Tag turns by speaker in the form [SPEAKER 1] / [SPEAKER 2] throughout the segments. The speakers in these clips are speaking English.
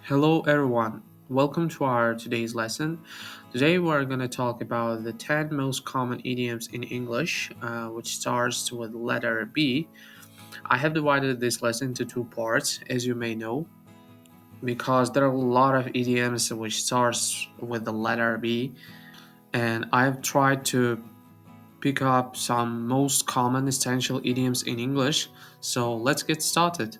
[SPEAKER 1] Hello everyone, welcome to our today's lesson. Today we're going to talk about the 10 most common idioms in English, which starts with letter B. I have divided this lesson into two parts, as you may know, because there are a lot of idioms which starts with the letter B, and I've tried to pick up some most common essential idioms in English. So let's get started.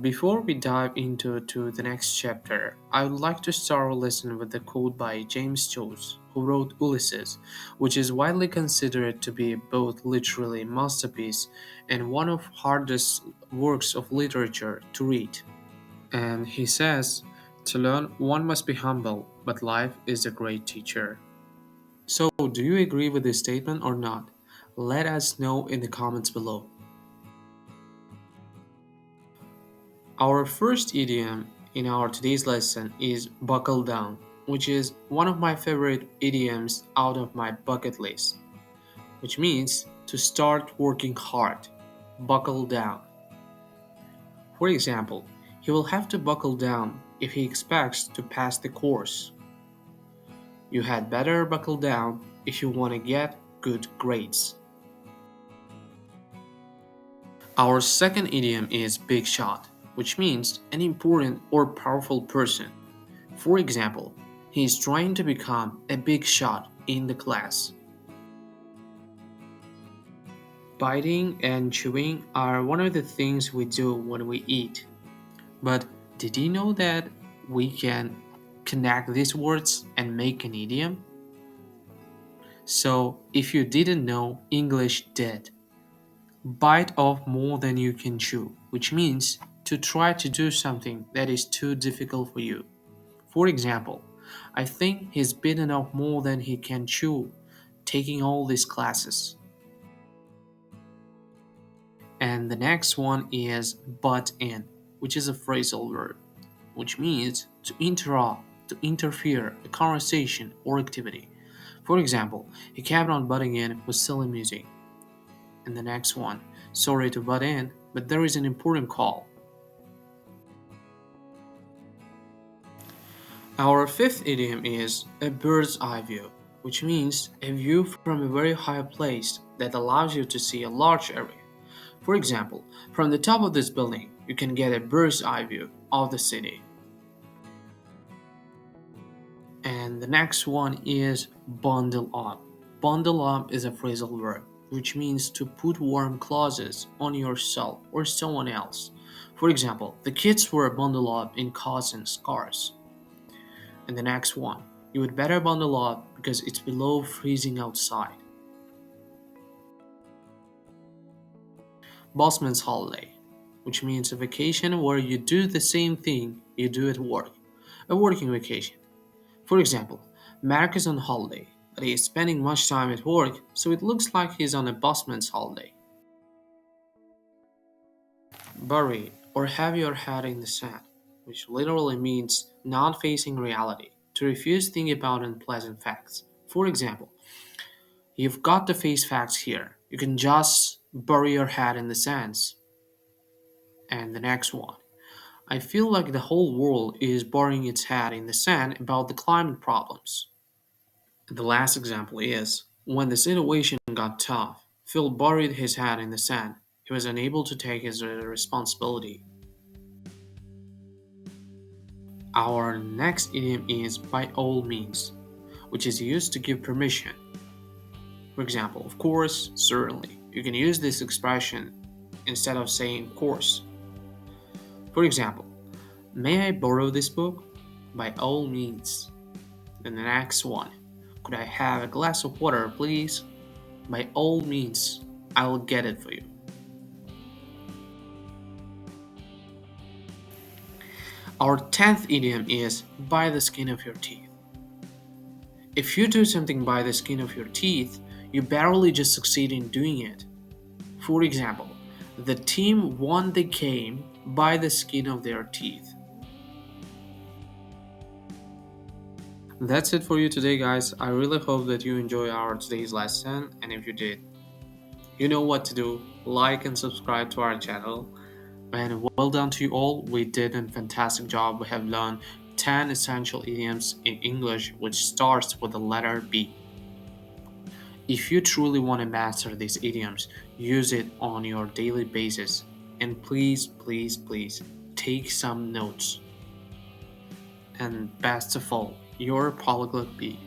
[SPEAKER 1] Before we dive into the next chapter, I would like to start our lesson with a quote by James Joyce, who wrote Ulysses, which is widely considered to be both literally a masterpiece and one of hardest works of literature to read. And he says, "To learn, one must be humble, but life is a great teacher." So, do you agree with this statement or not? Let us know in the comments below. Our first idiom in our today's lesson is buckle down, which is one of my favorite idioms out of my bucket list, which means to start working hard. Buckle down. For example, he will have to buckle down if he expects to pass the course. You had better buckle down if you want to get good grades. Our second idiom is big shot, which means an important or powerful person. For example, he is trying to become a big shot in the class. Biting and chewing are one of the things we do when we eat. But did you know that we can connect these words and make an idiom? So, if you didn't know, English did. Bite off more than you can chew, which means to try to do something that is too difficult for you. For example, I think he's bitten off more than he can chew, taking all these classes. And the next one is butt in, which is a phrasal verb, which means to interrupt, to interfere a conversation or activity. For example, he kept on butting in with silly music. And the next one, sorry to butt in, but there is an important call. Our fifth idiom is a bird's eye view, which means a view from a very high place that allows you to see a large area. For example, from the top of this building, you can get a bird's eye view of the city. And the next one is bundle up. Bundle up is a phrasal verb, which means to put warm clothes on yourself or someone else. For example, the kids were bundled up in coats and scarves. And the next one, you would better bundle up because it's below freezing outside. Busman's holiday, which means a vacation where you do the same thing you do at work, a working vacation. For example, Mark is on holiday, but he is spending much time at work, so it looks like he's on a busman's holiday. Bury or have your head in the sand, which literally means not facing reality, to refuse thinking about unpleasant facts. For example, you've got to face facts here. You can just bury your head in the sands. And the next one. I feel like the whole world is burying its head in the sand about the climate problems. The last example is when the situation got tough, Phil buried his head in the sand. He was unable to take his responsibility. Our next idiom is by all means, which is used to give permission. For example, of course, certainly. You can use this expression instead of saying of course. For example, may I borrow this book? By all means. Then the next one, could I have a glass of water, please? By all means, I will get it for you. Our 10th idiom is by the skin of your teeth. If you do something by the skin of your teeth, you barely just succeed in doing it. For example, the team won the game by the skin of their teeth. That's it for you today, guys. I really hope that you enjoy our today's lesson, and if you did, you know what to do. Like and subscribe to our channel. And well done to you all. We did a fantastic job. We have learned 10 essential idioms in English, which starts with the letter B. If you truly want to master these idioms, use it on your daily basis. And please, please, please take some notes. And best of all, your polyglot B.